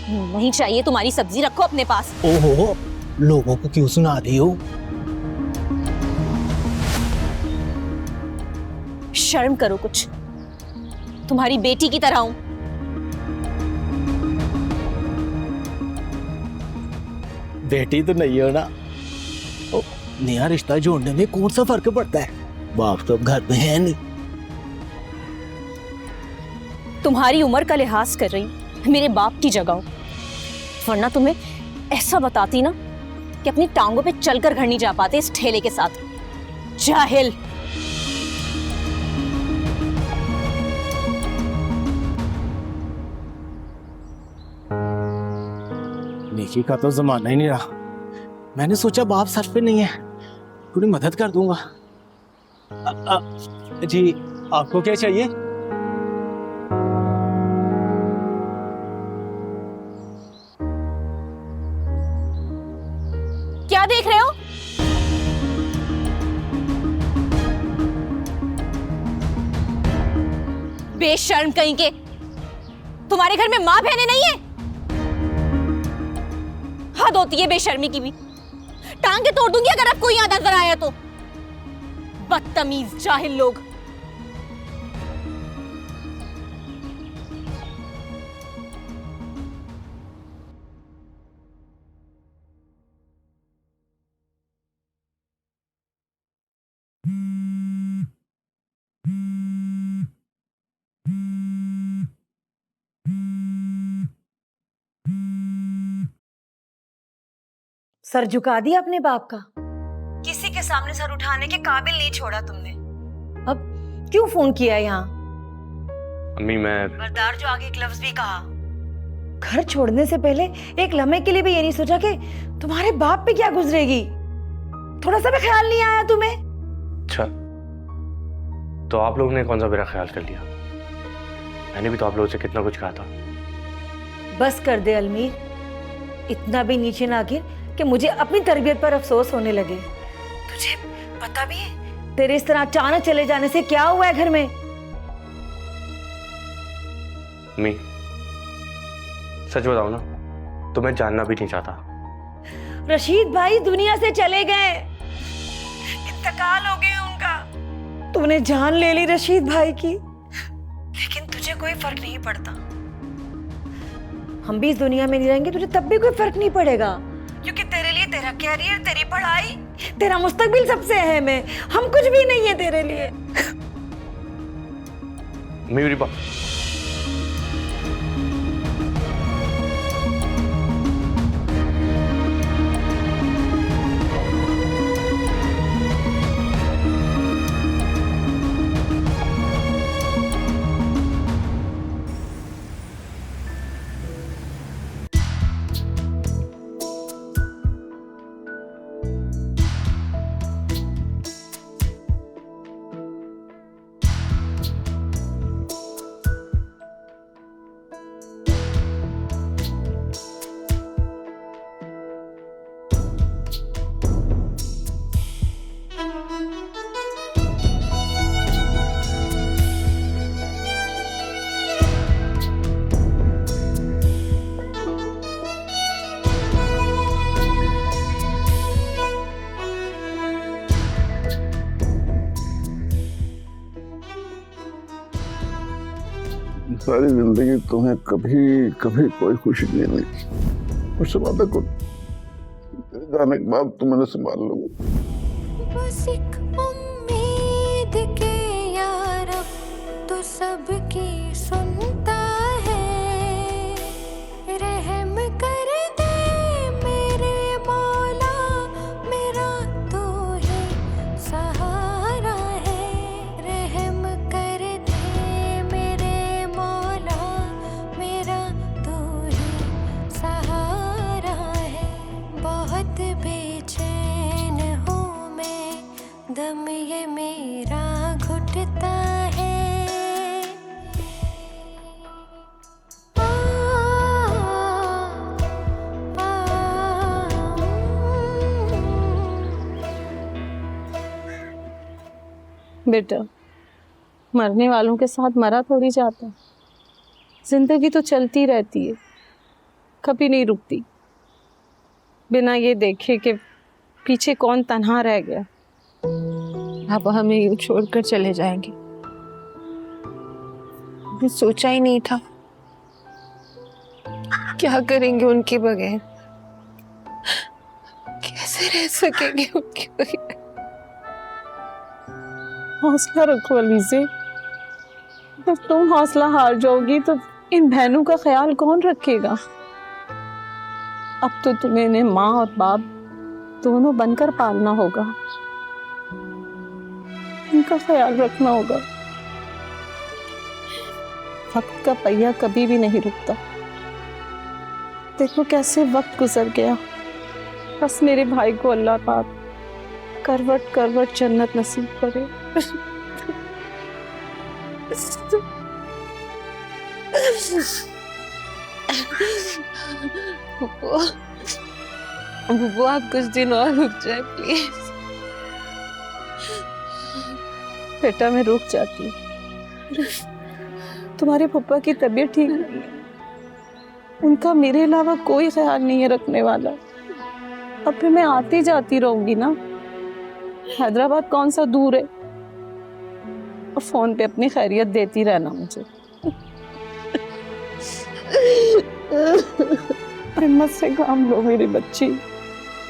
नहीं चाहिए तुम्हारी सब्जी, रखो अपने पास। ओहो, लोगों को क्यों सुना रही हो? शर्म करो कुछ, तुम्हारी बेटी की तरह हूं। बेटी तो नहीं हो ना। ओ, नया रिश्ता जोड़ने में कौन सा फर्क पड़ता है? बाप तो अब घर में है नहीं। तुम्हारी उम्र का लिहाज कर रही, मेरे बाप की जगह हो, वरना तुम्हें ऐसा बताती ना कि अपनी टांगों पे चलकर घर नहीं जा पाते इस ठेले के साथ। जाहिल। नेकी का तो जमाना ही नहीं रहा। मैंने सोचा बाप सर पे नहीं है, थोड़ी मदद कर दूंगा। जी, आपको क्या चाहिए? क्या देख रहे हो? बेशर्म कहीं के, तुम्हारे घर में माँ बहनें नहीं है? हद होती है बेशर्मी की भी। टांगे तोड़ दूंगी अगर आपको यहां नजर आया तो। बदतमीज जाहिल लोग। सर झुका दिया अपने बाप का। किसी के सामने सर उठाने के काबिल नहीं छोड़ा तुमने। अब क्यों फोन किया यहाँ? अम्मी मैं बरदार जो आगे एक लफ्ज भी कहा। घर छोड़ने से पहले एक लम्हे के लिए भी ये नहीं सोचा कि तुम्हारे बाप पे क्या गुजरेगी। थोड़ा सा भी ख्याल नहीं आया तुम्हें? अच्छा, तो आप लोगों ने कौन सा मेरा ख्याल कर लिया? मैंने भी तो आप लोगों से कितना कुछ कहा था। बस कर दे अलमीर, इतना भी नीचे ना गिर कि मुझे अपनी तरबियत पर अफसोस होने लगे। तुझे पता भी है तेरे इस तरह अचानक चले जाने से क्या हुआ है घर में? अम्मी सच बताओ ना, तो मैं जानना भी नहीं चाहता। रशीद भाई दुनिया से चले गए, इंतकाल हो गया उनका। तूने जान ले ली रशीद भाई की, लेकिन तुझे कोई फर्क नहीं पड़ता। हम भी इस दुनिया में नहीं रहेंगे, तुझे तब भी कोई फर्क नहीं पड़ेगा, क्योंकि तेरे लिए तेरा कैरियर, तेरी पढ़ाई, तेरा मुस्तकबिल सबसे अहम है। हम कुछ भी नहीं है तेरे लिए। मेरी बात सारी जिंदगी तुम्हें कभी कभी कोई खुशी नहीं मिली। उससे बात को जाने के बाद तुम मैंने संभाल लूंगा। बस एक उम्मीद के यार तो सबकी सुनता है। रहम कर दे मेरे मौला, मेरा तो है सहारा है। रहम कर दे मेरे मौला, मेरा तो है सहारा है। बहुत बेचैन हूँ मैं, दम ये मेरा घुटता है। आ, बेटा, मरने वालों के साथ मरा थोड़ी जाता, जिंदगी तो चलती रहती है। कभी नहीं रुकती बिना ये देखे कि पीछे कौन तन्हा रह गया। आप हमें यूं छोड़कर चले जाएंगे, मैं सोचा ही नहीं था। क्या करेंगे उनके बगैर, कैसे रह सकेंगे उनके बगैर। हौसला रखो अलीज़े, जब तुम हौसला हार जाओगी तो इन बहनों का ख्याल कौन रखेगा। अब तो तुम्हें इन्हें माँ और बाप दोनों बनकर पालना होगा, इनका ख्याल रखना होगा। वक्त का पहिया कभी भी नहीं रुकता। देखो कैसे वक्त गुजर गया। बस मेरे भाई को अल्लाह पाक करवट करवट जन्नत नसीब करे। वो आप कुछ दिन और रुक जाए प्लीज। बेटा मैं रुक जाती, तुम्हारे पप्पा की तबीयत ठीक नहीं है, उनका मेरे अलावा कोई ख्याल नहीं है रखने वाला। अब फिर मैं आती जाती रहूंगी ना, हैदराबाद कौन सा दूर है। और फोन पे अपनी खैरियत देती रहना मुझे। हिम्मत से काम लो मेरी बच्ची,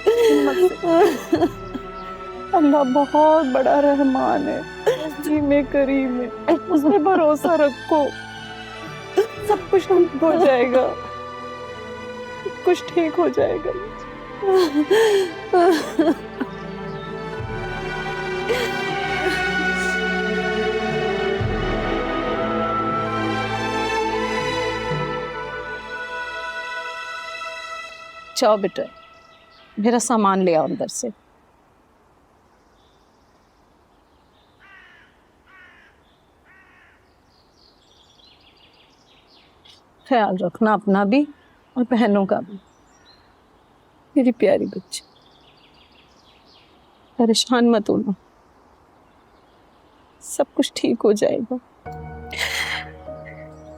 हिम्मत से। अल्लाह बहुत बड़ा रहमान है, जी में करीम है, उस पे भरोसा रखो, सब कुछ ठीक हो जाएगा, सब कुछ ठीक हो जाएगा। जाओ बेटा, मेरा सामान ले आओ अंदर से। ख्याल रखना अपना भी और बहनों का भी, मेरी प्यारी बच्ची। परेशान मत होना, सब कुछ ठीक हो जाएगा।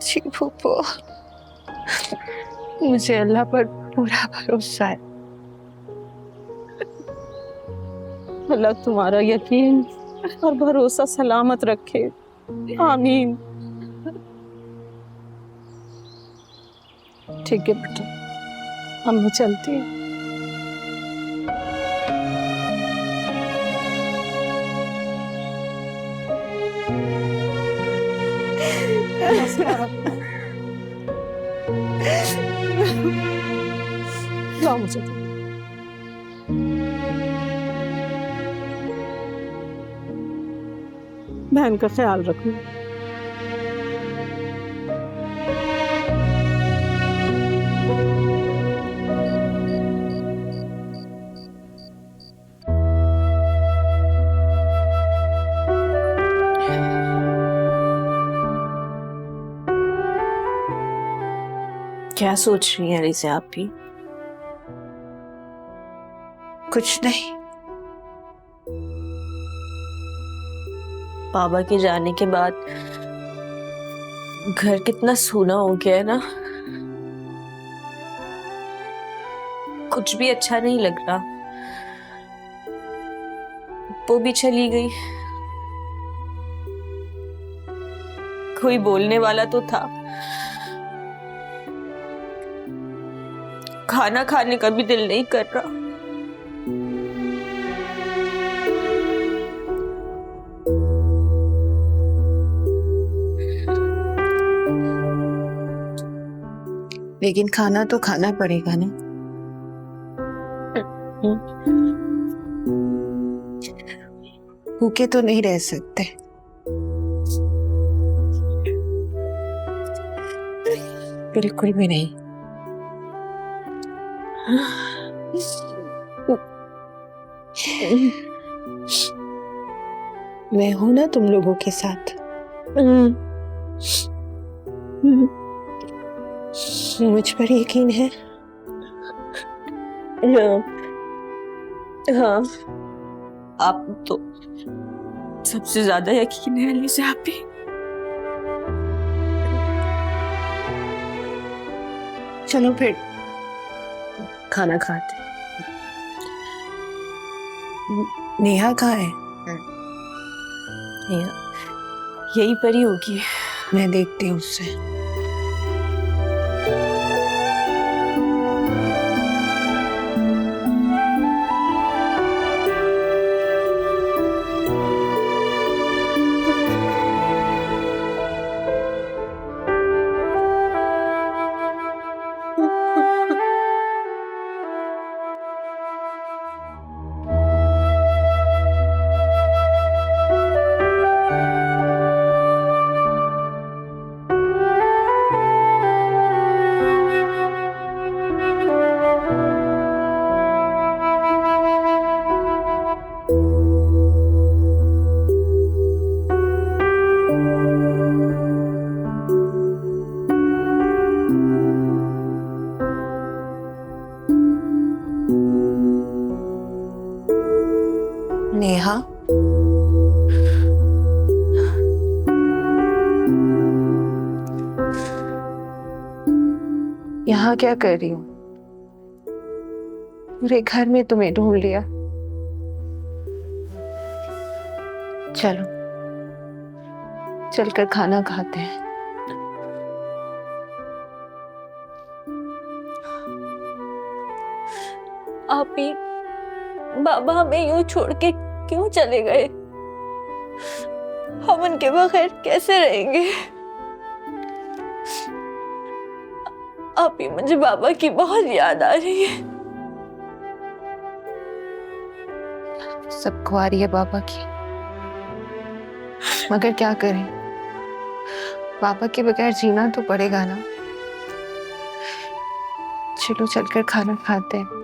जी फूफो, मुझे अल्लाह पर पूरा भरोसा है। अल्लाह तुम्हारा यकीन और भरोसा सलामत रखे, आमीन। ठीक है बेटा, हम भी चलते हैं। लाओ मुझे। बहन का ख्याल रखना। क्या सोच रही हैं अलीज़ा आप भी? कुछ नहीं। बाबा के जाने के बाद घर कितना सूना हो गया है ना, कुछ भी अच्छा नहीं लग रहा। वो भी चली गई, कोई बोलने वाला तो था। खाना खाने का भी दिल नहीं कर रहा। लेकिन खाना तो खाना पड़ेगा ना। भूखे तो नहीं रह सकते। बिल्कुल भी नहीं। मैं हूं ना तुम लोगों के साथ। मुझ पर यकीन है? हाँ, आप तो सबसे ज्यादा यकीन है अलीज़ा आप ही। चलो फिर खाना खाते। नेहा कहाँ है? यही पर ही होगी। मैं देखती हूँ उससे। नेहा, यहाँ क्या कर रही हूँ? पूरे घर में तुम्हें ढूंढ लिया। चलो चलकर खाना खाते हैं। आप ही बाबा हमें यूं छोड़ के क्यों चले गए? हम उनके बगैर कैसे रहेंगे? आप ही, मुझे बाबा की बहुत याद आ रही है। सबको आ रही है बाबा की, मगर क्या करें, बाबा के बगैर जीना तो पड़ेगा ना। चलो चलकर खाना खाते हैं।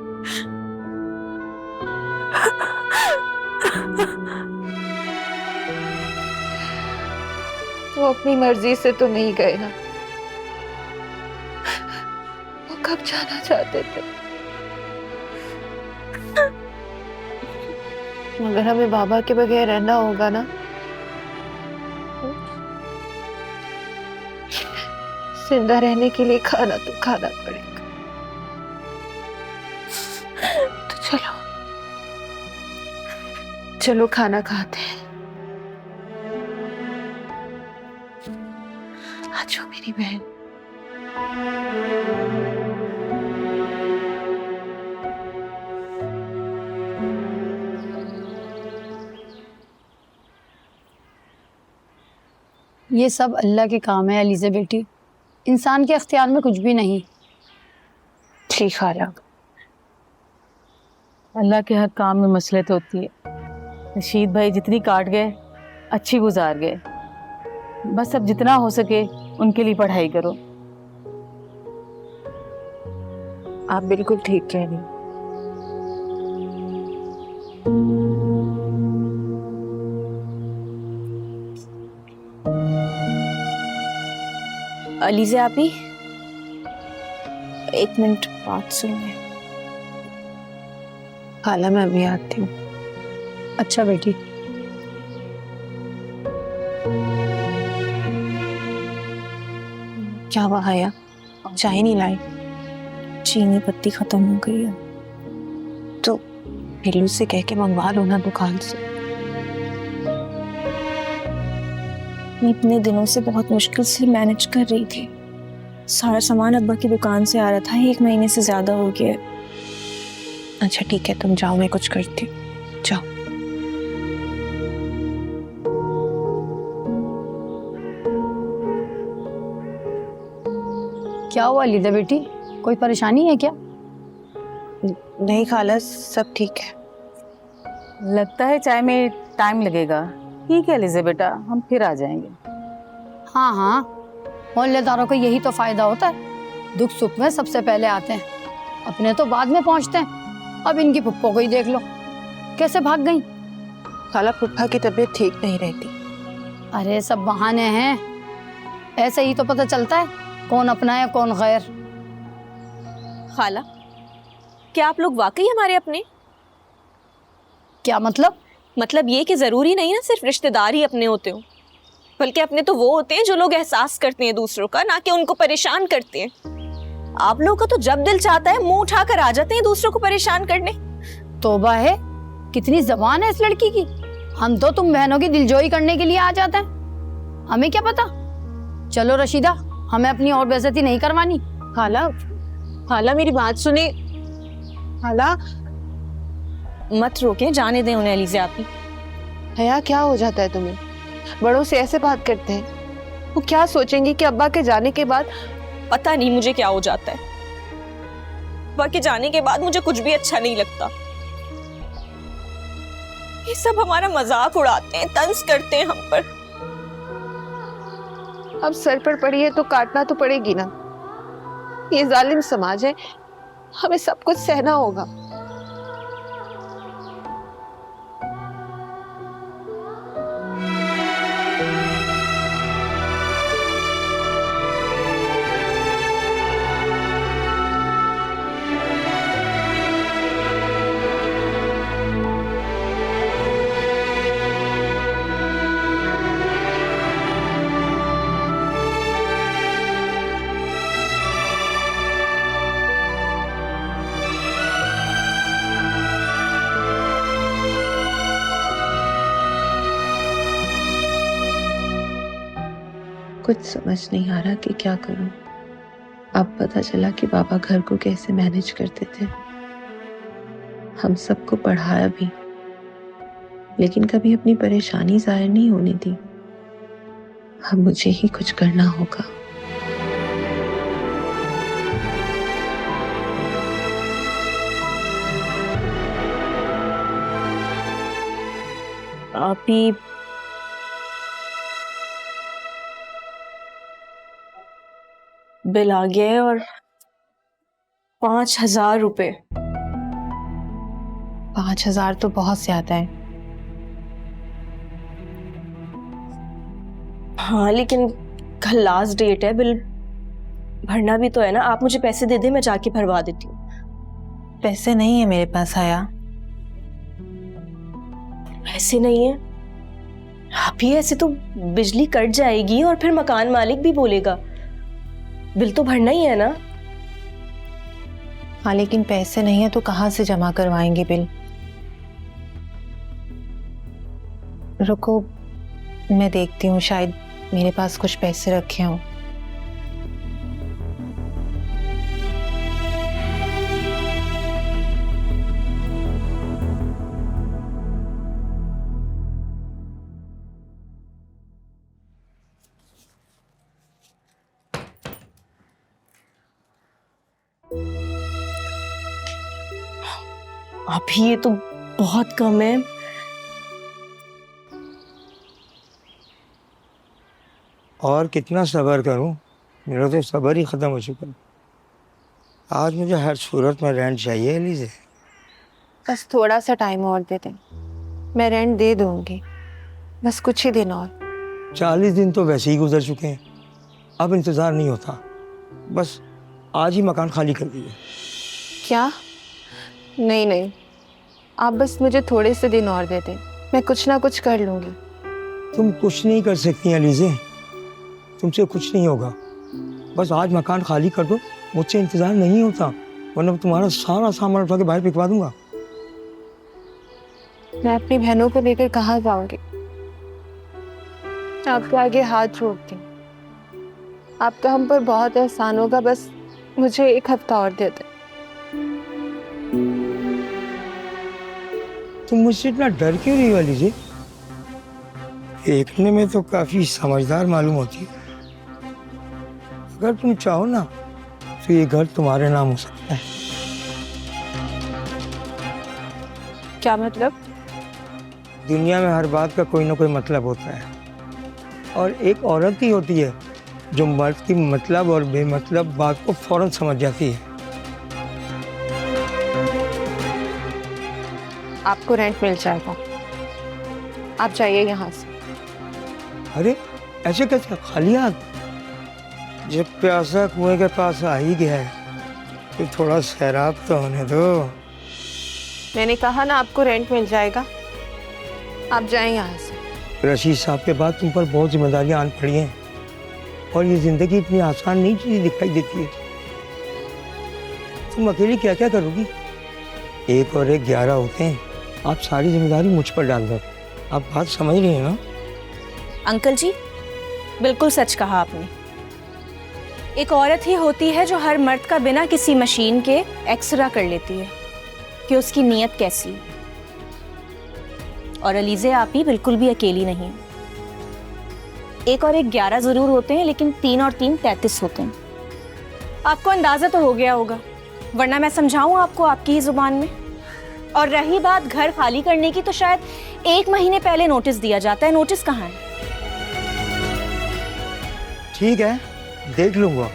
वो अपनी मर्जी से तो नहीं गए ना, वो कब जाना चाहते थे, मगर हमें बाबा के बगैर रहना होगा ना। जिंदा रहने के लिए खाना तो खाना पड़ेगा। तो चलो चलो खाना खाते हैं। आ जाओ मेरी बहन। ये सब अल्लाह के काम है अलीज़ा बेटी, इंसान के अख्तियार में कुछ भी नहीं। ठीक खाला। अल्लाह के हर काम में मसलत होती है। रशीद भाई जितनी काट गए अच्छी गुजार गए, बस अब जितना हो सके उनके लिए पढ़ाई करो। आप बिल्कुल ठीक कह रही हैं। अलीज़ा आप ही, एक मिनट बात सुनिए। खाला मैं अभी आती हूँ। अच्छा बेटी। क्या हुआ आया, चाय नहीं लाई? चीनी पत्ती खत्म हो गई है। तो बिल्लू से कह के मंगवा लो ना दुकान से। मैं इतने दिनों से बहुत मुश्किल से मैनेज कर रही थी। सारा सामान अब्बा की दुकान से आ रहा था, 1 महीने से ज्यादा हो गया। अच्छा ठीक है, तुम जाओ, मैं कुछ करती हूँ। जाओ। क्या हुआ अलीज़ा बेटी, कोई परेशानी है क्या? नहीं खाला, सब ठीक है। लगता है चाय में टाइम लगेगा। ठीक है अलीज़ा बेटा, हम फिर आ जाएंगे। हाँ हाँ, मोहल्लेदारों का यही तो फायदा होता है, दुख सुख में सबसे पहले आते हैं, अपने तो बाद में पहुंचते हैं। अब इनकी पुप्पो को ही देख लो, कैसे भाग गई। खाला पुप्पा की तबीयत ठीक नहीं रहती। अरे सब बहाने हैं, ऐसे ही तो पता चलता है कौन अपना है कौन गैर। खाला, क्या आप लोग वाकई हमारे अपने? क्या मतलब? मतलब ये कि जरूरी नहीं ना सिर्फ रिश्तेदार ही अपने होते हो, बल्कि अपने तो वो होते हैं जो लोग एहसास करते हैं दूसरों का, ना कि उनको परेशान करते हैं। आप लोगों का तो जब दिल चाहता है मुंह उठाकर आ जाते हैं दूसरों को परेशान करने। तौबा है, कितनी जबान है इस लड़की की। हम तो तुम बहनों की दिलजोई करने के लिए आ जाते हैं, हमें क्या पता। चलो रशीदा, हमें अपनी और बेइज्जती नहीं करवानी। खाला, खाला मेरी बात सुने। खाला, मत रोके, जाने दें उन्हें अलीज़ा आपी। हया क्या हो जाता है तुम्हें? बड़ों से ऐसे बात करते हैं, वो क्या सोचेंगे कि अब्बा के जाने के बाद। पता नहीं मुझे क्या हो जाता है, अब्बा के जाने के बाद मुझे कुछ भी अच्छा नहीं लगता। ये सब हमारा मजाक उड़ाते हैं, तंज करते हैं हम पर। अब सर पर पड़ी है तो काटना तो पड़ेगी ना। ये जालिम समाज है, हमें सब कुछ सहना होगा। कुछ समझ नहीं आ रहा कि क्या करूं। अब पता चला कि बाबा घर को कैसे मैनेज करते थे। हम सबको पढ़ाया भी, लेकिन कभी अपनी परेशानी जाहिर नहीं होने दी। अब मुझे ही कुछ करना होगा। आपी बिल आ गया है और 5,000 रुपए। 5,000 तो बहुत ज्यादा है। हाँ लेकिन कल लास्ट डेट है, बिल भरना भी तो है ना। आप मुझे पैसे दे दे, मैं जाके भरवा देती हूँ। पैसे नहीं है मेरे पास आया। पैसे नहीं है? आप ही ऐसे तो बिजली कट जाएगी और फिर मकान मालिक भी बोलेगा। बिल तो भरना ही है ना। हाँ लेकिन पैसे नहीं है तो कहाँ से जमा करवाएंगे बिल? रुको, मैं देखती हूँ, शायद मेरे पास कुछ पैसे रखे हों। अभी ये तो बहुत कम है। और कितना सब्र करूं, मेरा तो सब्र ही ख़त्म हो चुका है। आज मुझे हर सूरत में रेंट चाहिए एलिज़ा। बस थोड़ा सा टाइम और दे दें, मैं रेंट दे दूंगी। बस कुछ ही दिन और। 40 दिन तो वैसे ही गुजर चुके हैं, अब इंतज़ार नहीं होता। बस आज ही मकान खाली कर दीजिए। क्या? नहीं नहीं, आप बस मुझे थोड़े से दिन और दे दें, मैं कुछ ना कुछ कर लूंगी। तुम कुछ नहीं कर सकती एलिज़ा, तुमसे कुछ नहीं होगा। बस आज मकान खाली कर दो, मुझसे इंतज़ार नहीं होता, वरना तुम्हारा सारा सामान उठा के बाहर फेंकवा दूंगा। मैं अपनी बहनों को लेकर कहाँ जाऊंगी? आपके आगे हाथ जोड़ती हूँ, आपका हम पर बहुत एहसान होगा। बस मुझे 1 हफ्ता और दे दें। तुम मुझसे इतना डर क्यों रही हो एलिज़ा? देखने में तो काफ़ी समझदार मालूम होती है। अगर तुम चाहो ना तो ये घर तुम्हारे नाम हो सकता है। क्या मतलब? दुनिया में हर बात का कोई ना कोई मतलब होता है, और एक औरत ही होती है जो मर्द की मतलब और बेमतलब बात को फौरन समझ जाती है। आपको रेंट मिल जाएगा, आप जाइए यहाँ से। अरे ऐसे कैसे खाली हाथ? जब प्यासा कुएं के पास आ ही गया है तो थोड़ा सैराब तो होने दो। मैंने कहा ना आपको रेंट मिल जाएगा, आप जाएं यहाँ से। रशीद साहब के बाद तुम पर बहुत जिम्मेदारियां आन पड़ी हैं, और ये जिंदगी इतनी आसान नहीं चीज दिखाई देती है। तुम अकेली क्या क्या करोगी? 1 और 1 11 होते हैं। आप सारी जिम्मेदारी मुझ पर डाल दो। आप बात समझ रही हैं ना? अंकल जी, बिल्कुल सच कहा आपने। एक औरत ही होती है जो हर मर्द का बिना किसी मशीन के एक्सरा कर लेती है कि उसकी नीयत कैसी है। और अलीज़े, आप ही बिल्कुल भी अकेली नहीं हैं। 1 और 1 11 जरूर होते हैं, लेकिन 3 और 3 33 होते हैं। आपको अंदाजा तो हो गया होगा, वरना मैं समझाऊं आपको आपकी ही जुबान में। और रही बात घर खाली करने की, तो शायद 1 महीने पहले नोटिस दिया जाता है। नोटिस कहाँ है? ठीक है, देख लूंगा।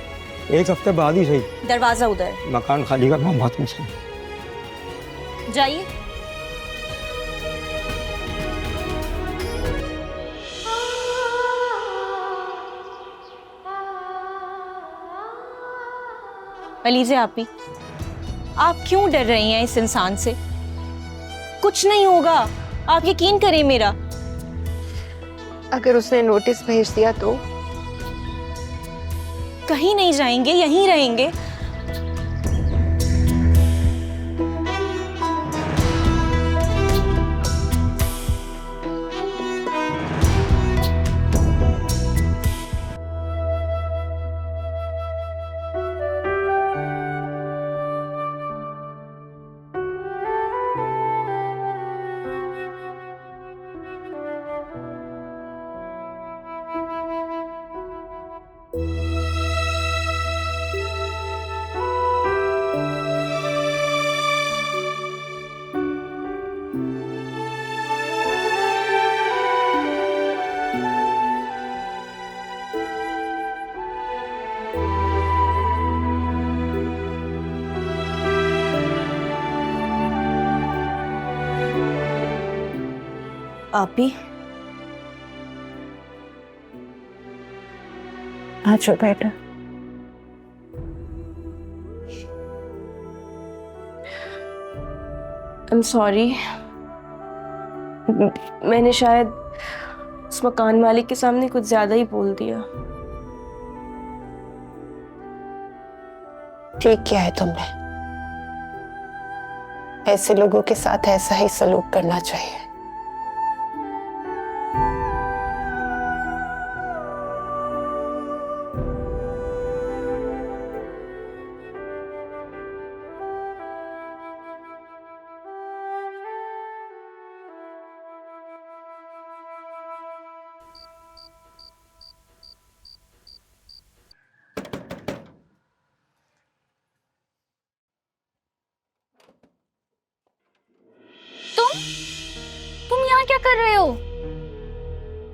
1 हफ्ते बाद ही सही। दरवाजा उधर। मकान खाली करना बहुत मुश्किल। जाइए। अलीज़े, आप क्यों डर रही हैं इस इंसान से? कुछ नहीं होगा, आप यकीन करें मेरा। अगर उसने नोटिस भेज दिया तो? कहीं नहीं जाएंगे, यहीं रहेंगे। आप भी आ जाओ बेटा। I'm sorry, मैंने शायद उस मकान मालिक के सामने कुछ ज्यादा ही बोल दिया। ठीक किया है तुमने। ऐसे लोगों के साथ ऐसा ही सलूक करना चाहिए। तुम यहाँ क्या कर रहे हो?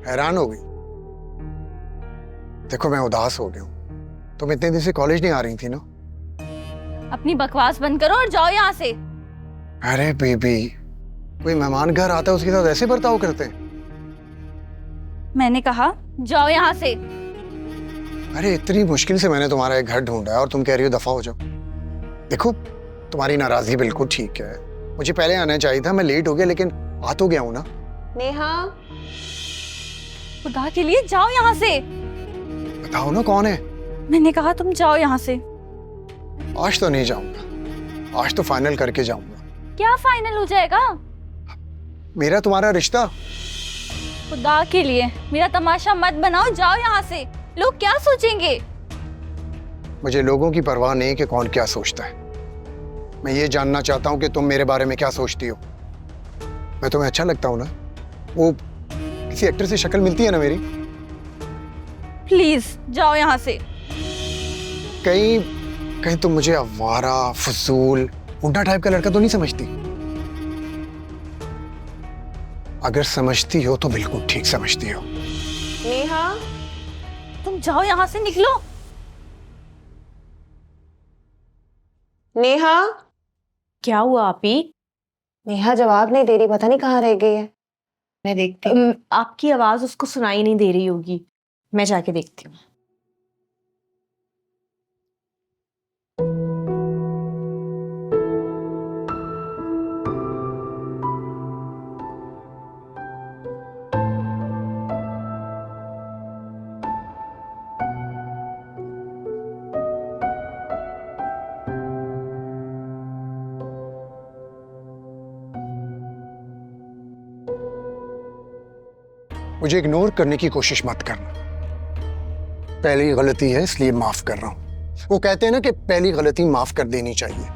हैरान हो गई? देखो, मैं उदास हो गया हूँ। तुम इतने दिन से कॉलेज नहीं आ रही थी ना? अपनी बकवास बंद करो और जाओ यहाँ से। अरे बेबी, कोई मेहमान घर आता है उसके साथ ऐसे बर्ताव करते हैं? मैंने कहा जाओ यहाँ से। अरे इतनी मुश्किल से मैंने तुम्हारा एक घर ढूंढा है और तुम कह रही हो दफा हो जाओ। देखो, तुम्हारी नाराजगी बिल्कुल ठीक है। मुझे पहले आना चाहिए था, मैं लेट हो गया, लेकिन आ तो गया हूं ना। नेहा, खुदा के लिए जाओ यहाँ से। बताओ ना कौन है? मैंने कहा तुम जाओ यहाँ से। आज तो नहीं जाऊंगा, आज तो फाइनल करके जाऊंगा। क्या फाइनल हो जाएगा? मेरा तुम्हारा रिश्ता। खुदा के लिए मेरा तमाशा मत बनाओ, जाओ यहाँ से। लोग क्या सोचेंगे? मुझे लोगों की परवाह नहीं कि कौन क्या सोचता है। मैं ये जानना चाहता हूँ कि तुम मेरे बारे में क्या सोचती हो। मैं तुम्हें अच्छा लगता हूँ ना? वो किसी एक्टर से शक्ल मिलती है ना मेरी? प्लीज जाओ यहाँ से। कहीं कहीं तुम मुझे आवारा, फजूल, गुंडा टाइप का लड़का तो नहीं समझती? अगर समझती हो तो बिल्कुल ठीक समझती हो। नेहा, तुम जाओ यहाँ से, निकलो। नेहा, क्या हुआ आपी? नेहा जवाब नहीं दे रही, पता नहीं कहाँ रह गई है। मैं देखती हूँ। आपकी आवाज उसको सुनाई नहीं दे रही होगी, मैं जाके देखती हूँ। मुझे इग्नोर करने की कोशिश मत करना। पहली गलती है इसलिए माफ कर रहा हूं। वो कहते हैं ना कि पहली गलती माफ कर देनी चाहिए।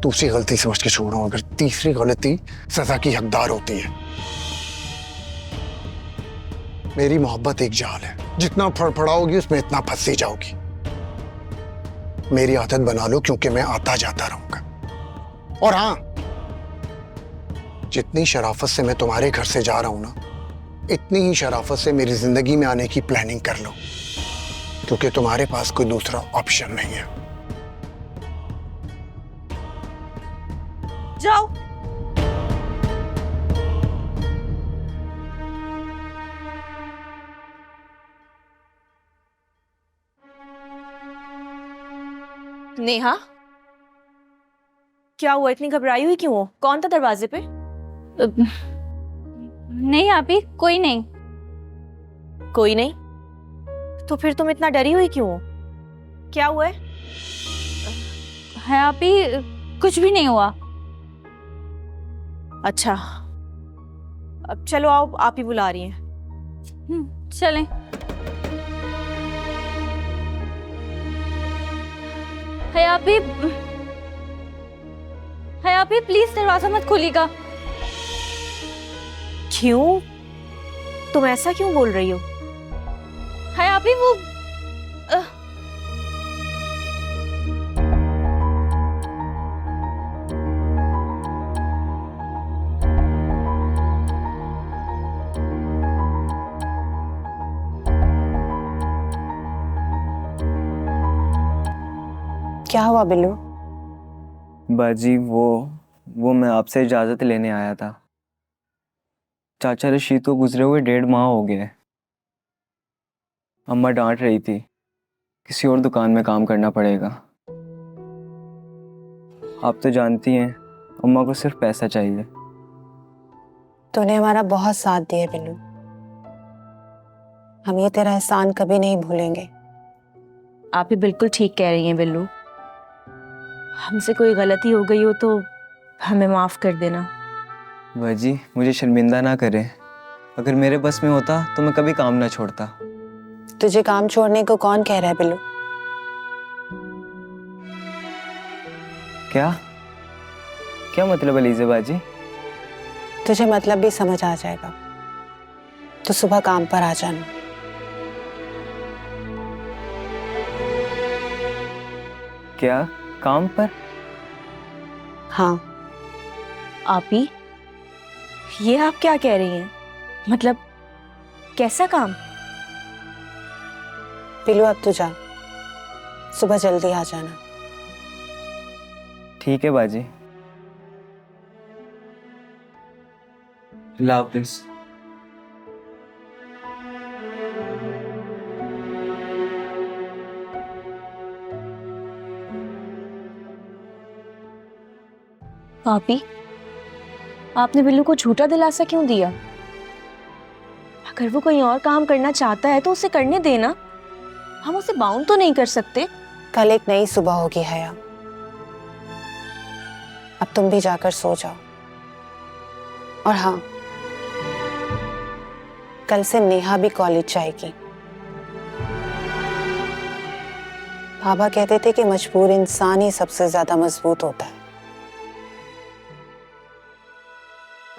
दूसरी गलती समझ के छोड़ रहा हूं, अगर तीसरी गलती सजा की हकदार होती है। मेरी मोहब्बत एक जाल है, जितना फड़फड़ाओगी उसमें इतना फंसी जाओगी। मेरी आदत बना लो, क्योंकि मैं आता जाता रहूंगा। और हाँ, जितनी शराफत से मैं तुम्हारे घर से जा रहा हूं ना, इतनी ही शराफत से मेरी जिंदगी में आने की प्लानिंग कर लो, क्योंकि तुम्हारे पास कोई दूसरा ऑप्शन नहीं है। जाओ। नेहा, क्या हुआ? इतनी घबराई हुई क्यों हो? कौन था दरवाजे पे? नहीं आपी, कोई नहीं। कोई नहीं? तो फिर तुम इतना डरी हुई क्यों हो? क्या हुआ है आपी, कुछ भी नहीं हुआ। अच्छा, अब चलो आओ, आप ही बुला रही हैं। चलें। है आपी प्लीज दरवाजा मत खोलिएगा। क्यों? तुम ऐसा क्यों बोल रही हो? है आपी वो क्या हुआ बिल्लू? बाजी वो मैं आपसे इजाज़त लेने आया था। चाचा रशीद को गुजरे हुए 1.5 माह हो गए। अम्मा डांट रही थी, किसी और दुकान में काम करना पड़ेगा। आप तो जानती हैं, अम्मा को सिर्फ पैसा चाहिए। तूने हमारा बहुत साथ दिया बिल्लू, हम ये तेरा एहसान कभी नहीं भूलेंगे। आप ही बिल्कुल ठीक कह रही हैं बिल्लू। हमसे कोई गलती हो गई हो तो हमें माफ कर देना। बाजी मुझे शर्मिंदा ना करें। अगर मेरे बस में होता तो मैं कभी काम ना छोड़ता। तुझे काम छोड़ने को कौन कह रहा है बिल्लू? क्या मतलब अलीज़ा बाजी? तुझे मतलब भी समझ आ जाएगा। तो सुबह काम पर आ जाना। क्या काम पर? हाँ। आप ही ये आप क्या कह रही हैं? मतलब कैसा काम? बिल्लू अब तू जा, सुबह जल्दी आ जाना। ठीक है बाजी। अल्लाह हाफिज़। भाभी, आपने बिल्लू को झूठा दिलासा क्यों दिया? अगर वो कोई और काम करना चाहता है तो उसे करने देना। हम उसे बाउंड तो नहीं कर सकते। कल एक नई सुबह होगी हया, अब तुम भी जाकर सो जाओ। और हाँ, कल से नेहा भी कॉलेज जाएगी। बाबा कहते थे कि मजबूर इंसान ही सबसे ज्यादा मजबूत होता है।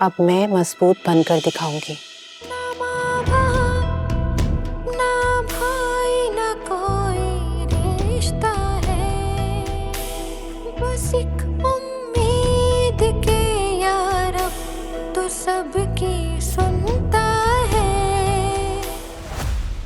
अब मैं मजबूत बनकर दिखाऊंगी।